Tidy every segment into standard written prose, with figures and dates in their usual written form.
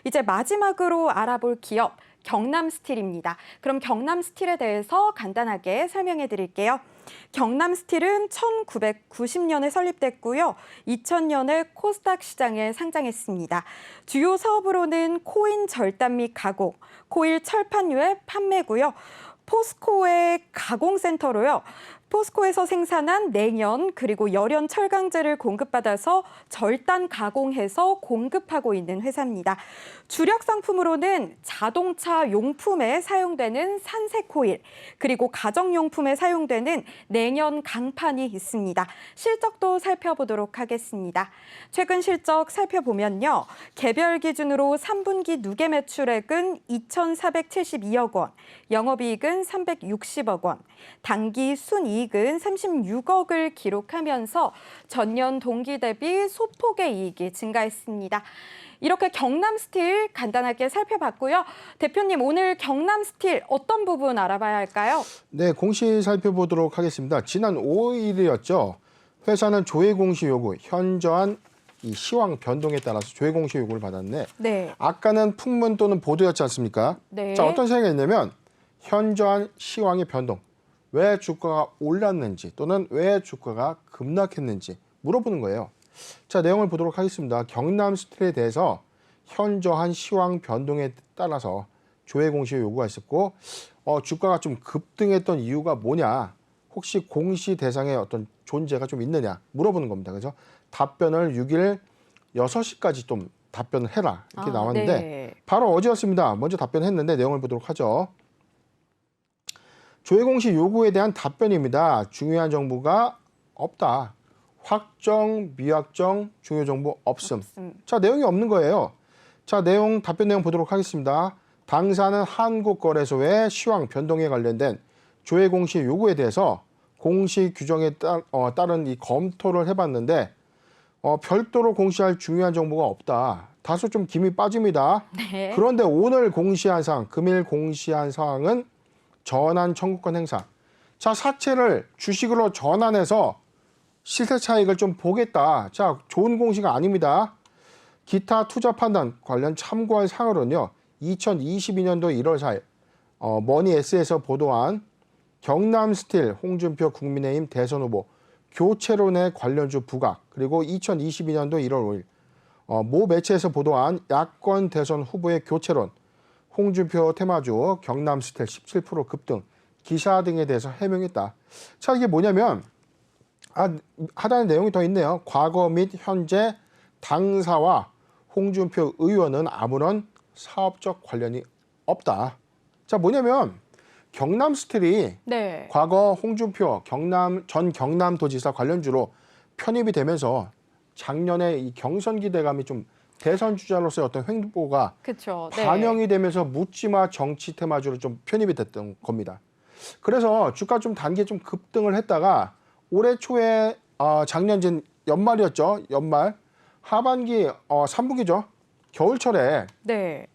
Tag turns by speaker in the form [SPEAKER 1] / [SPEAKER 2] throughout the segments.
[SPEAKER 1] 이제 마지막으로 알아볼 기업, 경남스틸입니다. 그럼 경남스틸에 대해서 간단하게 설명해 드릴게요. 경남스틸은 1990년에 설립됐고요. 2000년에 코스닥 시장에 상장했습니다. 주요 사업으로는 코인 절단 및 가공, 코일 철판유의 판매고요. 포스코의 가공센터로요. 포스코에서 생산한 냉연 그리고 열연 철강제를 공급받아서 절단 가공해서 공급하고 있는 회사입니다. 주력 상품으로는 자동차 용품에 사용되는 산색 코일 그리고 가정용품에 사용되는 냉연 강판이 있습니다. 실적도 살펴보도록 하겠습니다. 최근 실적 살펴보면요. 개별 기준으로 3분기 누계 매출액은 2,472억 원, 영업이익은 360억 원, 당기 순이익은 36억을 기록하면서 전년 동기 대비 소폭의 이익이 증가했습니다. 이렇게 경남스틸 간단하게 살펴봤고요. 대표님, 오늘 경남스틸 어떤 부분 알아봐야 할까요?
[SPEAKER 2] 네, 공시 살펴보도록 하겠습니다. 지난 5일이었죠. 회사는 조회 공시 요구, 현저한 이 시황 변동에 따라서 조회 공시 요구를 받았는데
[SPEAKER 1] 네.
[SPEAKER 2] 아까는 풍문 또는 보도였지 않습니까?
[SPEAKER 1] 네.
[SPEAKER 2] 자, 어떤 생각이 있냐면 현저한 시황의 변동, 왜 주가가 올랐는지 또는 왜 주가가 급락했는지 물어보는 거예요. 자, 내용을 보도록 하겠습니다. 경남스틸에 대해서 현저한 시황 변동에 따라서 조회 공시 요구가 있었고 주가가 좀 급등했던 이유가 뭐냐, 혹시 공시 대상의 어떤 존재가 좀 있느냐 물어보는 겁니다. 그래서 답변을 6일 6시까지 좀 답변을 해라 이렇게 나왔는데
[SPEAKER 1] 네.
[SPEAKER 2] 바로 어제였습니다. 먼저 답변했는데 내용을 보도록 하죠. 조회 공시 요구에 대한 답변입니다. 중요한 정보가 없다. 확정, 미확정, 중요 정보 없음. 자, 내용이 없는 거예요. 자, 답변 내용 보도록 하겠습니다. 당사는 한국거래소의 시황 변동에 관련된 조회 공시 요구에 대해서 공시 규정에 따른 이 검토를 해봤는데 별도로 공시할 중요한 정보가 없다. 다소 좀 김이 빠집니다.
[SPEAKER 1] 네.
[SPEAKER 2] 그런데 오늘 공시한 사항, 금일 공시한 사항은 전환 청구권 행사. 자, 사채를 주식으로 전환해서 시세 차익을 좀 보겠다. 자, 좋은 공시가 아닙니다. 기타 투자 판단 관련 참고할 사항으로는요. 2022년도 1월 4일 머니S에서 보도한 경남스틸 홍준표 국민의힘 대선 후보 교체론의 관련주 부각, 그리고 2022년도 1월 5일 모 매체에서 보도한 야권 대선 후보의 교체론, 홍준표 테마주 경남스틸 17% 급등, 기사 등에 대해서 해명했다. 자, 이게 뭐냐면 하단에 내용이 더 있네요. 과거 및 현재 당사와 홍준표 의원은 아무런 사업적 관련이 없다. 자, 뭐냐면 경남스틸이
[SPEAKER 1] 네.
[SPEAKER 2] 과거 홍준표 전 경남도지사 관련주로 편입이 되면서 작년에 이 경선 기대감이 좀 대선 주자로서의 어떤 행보가
[SPEAKER 1] 그렇죠.
[SPEAKER 2] 반영이 되면서 묻지마 정치 테마주로 좀 편입이 됐던 겁니다. 그래서 주가 좀 단기에 좀 급등을 했다가 올해 초에 작년 연말이었죠. 연말 하반기 3분기죠. 겨울철에
[SPEAKER 1] 네.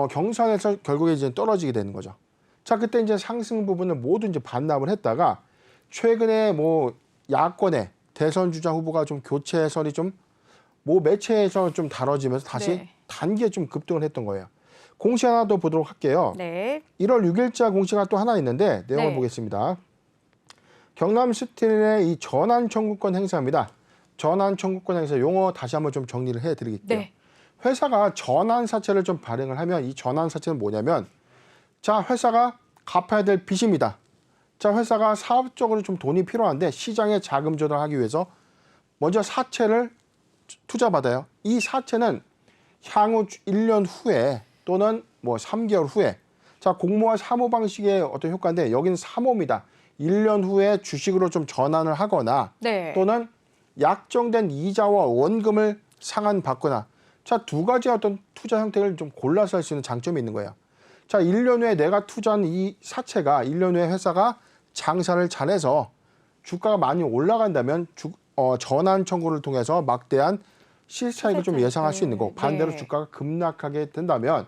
[SPEAKER 2] 경선에서 결국에 이제 떨어지게 되는 거죠. 자, 그때 이제 상승 부분을 모두 이제 반납을 했다가 최근에 뭐 야권의 대선 주자 후보가 좀 교체설이 좀 뭐 매체에서 좀 다뤄지면서 다시
[SPEAKER 1] 네.
[SPEAKER 2] 단기에 좀 급등을 했던 거예요. 공시 하나 더 보도록 할게요.
[SPEAKER 1] 네.
[SPEAKER 2] 1월 6일자 공시가 또 하나 있는데 내용을
[SPEAKER 1] 네.
[SPEAKER 2] 보겠습니다. 경남스틸의 이 전환 청구권 행사입니다. 전환 청구권 행사 용어 다시 한번 좀 정리를 해드릴게요.
[SPEAKER 1] 네.
[SPEAKER 2] 회사가 전환 사채를 좀 발행을 하면 이 전환 사채는 뭐냐면, 자, 회사가 갚아야 될 빚입니다. 자, 회사가 사업적으로 좀 돈이 필요한데 시장에 자금 조달하기 위해서 먼저 사채를 투자받아요. 이 사채는 향후 1년 후에 또는 뭐 3개월 후에, 자, 공모와 사모 방식의 어떤 효과인데 여기는 사모입니다. 1년 후에 주식으로 좀 전환을 하거나
[SPEAKER 1] 네.
[SPEAKER 2] 또는 약정된 이자와 원금을 상환받거나, 자, 두 가지 어떤 투자 형태를 좀 골라서 할 수 있는 장점이 있는 거예요. 자, 1년 후에 내가 투자한 이 사채가 1년 후에 회사가 장사를 잘해서 주가가 많이 올라간다면 전환 청구를 통해서 막대한 시세 차익을 좀 예상할 수 있는 거고, 반대로
[SPEAKER 1] 네.
[SPEAKER 2] 주가가 급락하게 된다면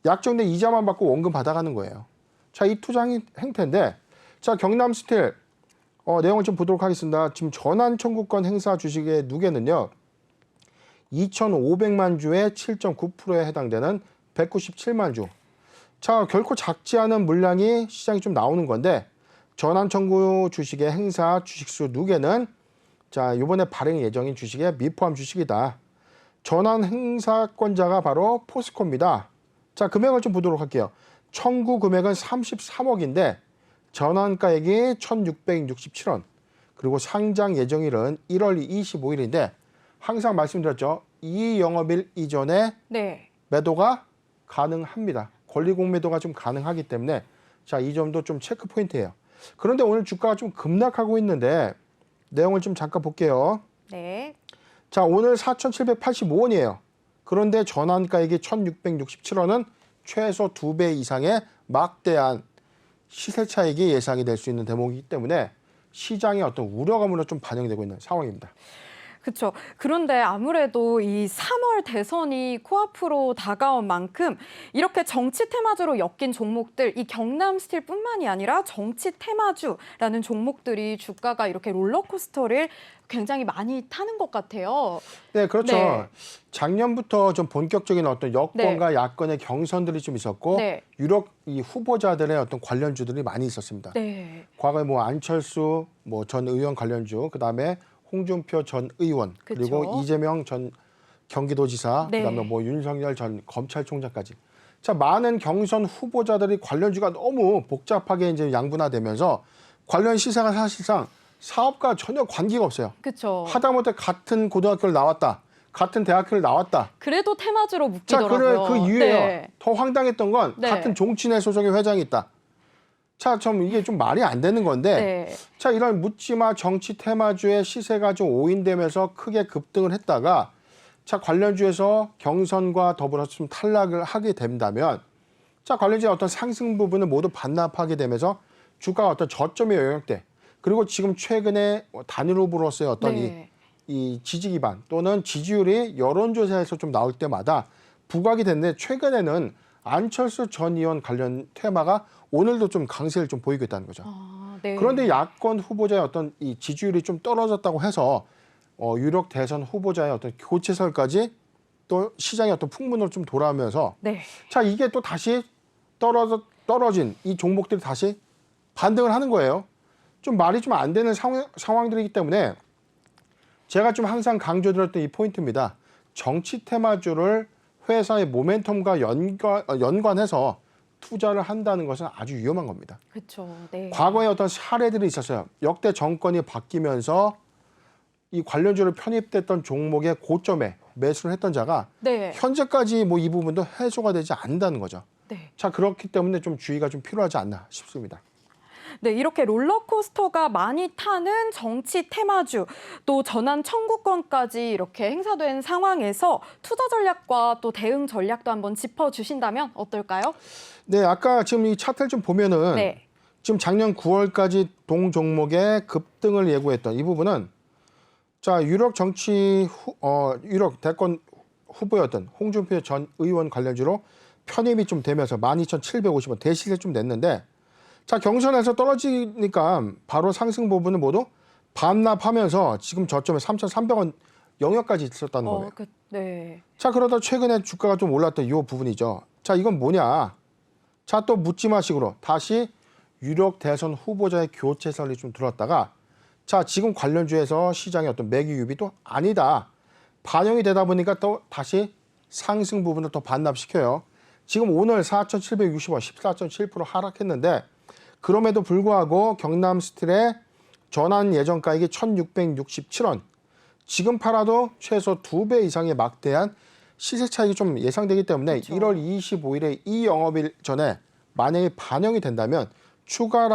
[SPEAKER 2] 약정된 이자만 받고 원금 받아가는 거예요. 자, 이 투자 행태인데, 자, 경남스틸 내용을 좀 보도록 하겠습니다. 지금 전환 청구권 행사 주식의 누계는요. 2,500만 주의 7.9%에 해당되는 197만 주. 자, 결코 작지 않은 물량이 시장에 좀 나오는 건데 전환 청구 주식의 행사 주식수 누계는 자, 이번에 발행 예정인 주식에 미포함 주식이다. 전환 행사권자가 바로 포스코입니다. 자, 금액을 좀 보도록 할게요. 청구 금액은 33억인데 전환가액이 1,667원. 그리고 상장 예정일은 1월 25일인데 항상 말씀드렸죠. 이 영업일 이전에
[SPEAKER 1] 네.
[SPEAKER 2] 매도가 가능합니다. 권리공매도가 좀 가능하기 때문에 자, 이 점도 좀 체크 포인트예요. 그런데 오늘 주가가 좀 급락하고 있는데 내용을 좀 잠깐 볼게요.
[SPEAKER 1] 네.
[SPEAKER 2] 자, 오늘 4,785원이에요. 그런데 전환가액이 1,667원은 최소 2배 이상의 막대한 시세 차익이 예상이 될 수 있는 대목이기 때문에 시장의 어떤 우려감으로 좀 반영되고 있는 상황입니다.
[SPEAKER 1] 그렇죠. 그런데 아무래도 이 3월 대선이 코앞으로 다가온 만큼 이렇게 정치 테마주로 엮인 종목들, 이 경남 스틸뿐만이 아니라 정치 테마주라는 종목들이 주가가 이렇게 롤러코스터를 굉장히 많이 타는 것 같아요.
[SPEAKER 2] 네, 그렇죠.
[SPEAKER 1] 네.
[SPEAKER 2] 작년부터 좀 본격적인 어떤 여권과 야권의 경선들이 좀 있었고
[SPEAKER 1] 네.
[SPEAKER 2] 유력 이 후보자들의 어떤 관련주들이 많이 있었습니다.
[SPEAKER 1] 네.
[SPEAKER 2] 과거에 뭐 안철수 뭐 전 의원 관련주, 그다음에 홍준표 전 의원, 그리고
[SPEAKER 1] 그쵸.
[SPEAKER 2] 이재명 전 경기도지사,
[SPEAKER 1] 네.
[SPEAKER 2] 그다음에 뭐 윤석열 전 검찰총장까지. 자, 많은 경선 후보자들이 관련주가 너무 복잡하게 이제 양분화되면서 관련 시세가 사실상 사업과 전혀 관계가 없어요.
[SPEAKER 1] 그렇죠.
[SPEAKER 2] 하다못해 같은 고등학교를 나왔다, 같은 대학교를 나왔다.
[SPEAKER 1] 그래도 테마주로
[SPEAKER 2] 자,
[SPEAKER 1] 묶이더라고요.
[SPEAKER 2] 그 이유예요.
[SPEAKER 1] 네.
[SPEAKER 2] 더 황당했던 건
[SPEAKER 1] 네.
[SPEAKER 2] 같은 종친회 소속의 회장이 있다. 자, 좀 이게 좀 말이 안 되는 건데
[SPEAKER 1] 네.
[SPEAKER 2] 자, 이런 묻지마 정치 테마주의 시세가 좀 오인되면서 크게 급등을 했다가 자, 관련주에서 경선과 더불어서 좀 탈락을 하게 된다면 자, 관련주의 어떤 상승 부분을 모두 반납하게 되면서 주가가 어떤 저점에 영역돼. 그리고 지금 최근에 단일 후보로서의 어떤
[SPEAKER 1] 네.
[SPEAKER 2] 이 지지 기반 또는 지지율이 여론조사에서 좀 나올 때마다 부각이 됐는데 최근에는 안철수 전 의원 관련 테마가 오늘도 좀 강세를 좀 보이고 있다는 거죠.
[SPEAKER 1] 아, 네.
[SPEAKER 2] 그런데 야권 후보자의 어떤 이 지지율이 좀 떨어졌다고 해서 유력 대선 후보자의 어떤 교체설까지 또 시장의 어떤 풍문으로 좀 돌아오면서
[SPEAKER 1] 네.
[SPEAKER 2] 자, 이게 또 다시 떨어진 이 종목들이 다시 반등을 하는 거예요. 좀 말이 좀 안 되는 상황들이기 때문에 제가 좀 항상 강조드렸던 이 포인트입니다. 정치 테마주를 회사의 모멘텀과 연관해서 투자를 한다는 것은 아주 위험한 겁니다.
[SPEAKER 1] 그렇죠. 네.
[SPEAKER 2] 과거에 어떤 사례들이 있었어요. 역대 정권이 바뀌면서 이 관련주를 편입됐던 종목의 고점에 매수를 했던 자가
[SPEAKER 1] 네.
[SPEAKER 2] 현재까지 뭐 이 부분도 해소가 되지 않는다는 거죠.
[SPEAKER 1] 네.
[SPEAKER 2] 자, 그렇기 때문에 좀 주의가 좀 필요하지 않나 싶습니다.
[SPEAKER 1] 네, 이렇게 롤러코스터가 많이 타는 정치 테마주, 또 전환 청구권까지 이렇게 행사된 상황에서 투자 전략과 또 대응 전략도 한번 짚어주신다면 어떨까요?
[SPEAKER 2] 네, 아까 지금 이 차트를 좀 보면은
[SPEAKER 1] 네.
[SPEAKER 2] 지금 작년 9월까지 동 종목의 급등을 예고했던 이 부분은 자, 유력 대권 후보였던 홍준표 전 의원 관련주로 편입이 좀 되면서 12,750원 대시세 좀 냈는데 자, 경선에서 떨어지니까 바로 상승 부분을 모두 반납하면서 지금 저점에 3,300원 영역까지 있었다는 거예요.
[SPEAKER 1] 네.
[SPEAKER 2] 자, 그러다 최근에 주가가 좀 올랐던 이 부분이죠. 자, 이건 뭐냐? 자, 또 묻지마식으로 다시 유력 대선 후보자의 교체설이 좀 들어왔다가 자, 지금 관련주에서 시장의 어떤 매기 유비도 아니다. 반영이 되다 보니까 또 다시 상승 부분을 또 반납시켜요. 지금 오늘 4,760원 14.7% 하락했는데 그럼에도 불구하고 경남 스틸의 전환 예정가액이 1,667원. 지금 팔아도 최소 2배 이상의 막대한 시세 차익이 좀 예상되기 때문에
[SPEAKER 1] 그렇죠.
[SPEAKER 2] 1월 25일에 이 영업일 전에 만약에 반영이 된다면 추가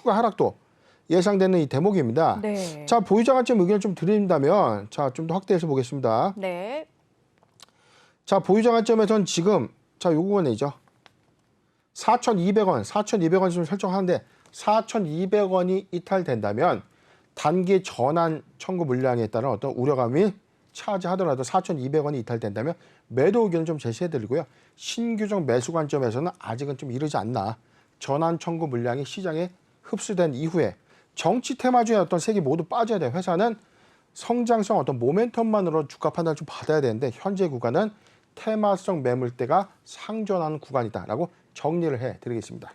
[SPEAKER 2] 하락도 예상되는 이 대목입니다.
[SPEAKER 1] 네.
[SPEAKER 2] 자, 보유자 관점 의견을 좀 드린다면 자, 좀 더 확대해서 보겠습니다.
[SPEAKER 1] 네.
[SPEAKER 2] 자, 보유자 관점에서는 지금 자, 요 부분이죠. 4,200원 좀 설정하는데 4,200원이 이탈된다면 단기 전환 청구 물량에 따른 어떤 우려감이 차지하더라도 4,200원이 이탈된다면 매도 의견을 좀 제시해드리고요. 신규적 매수 관점에서는 아직은 좀 이르지 않나. 전환 청구 물량이 시장에 흡수된 이후에 정치 테마주의 어떤 색이 모두 빠져야 돼요. 회사는 성장성 어떤 모멘텀만으로 주가 판단을 좀 받아야 되는데 현재 구간은 테마성 매물대가 상존하는 구간이다라고 정리를 해드리겠습니다.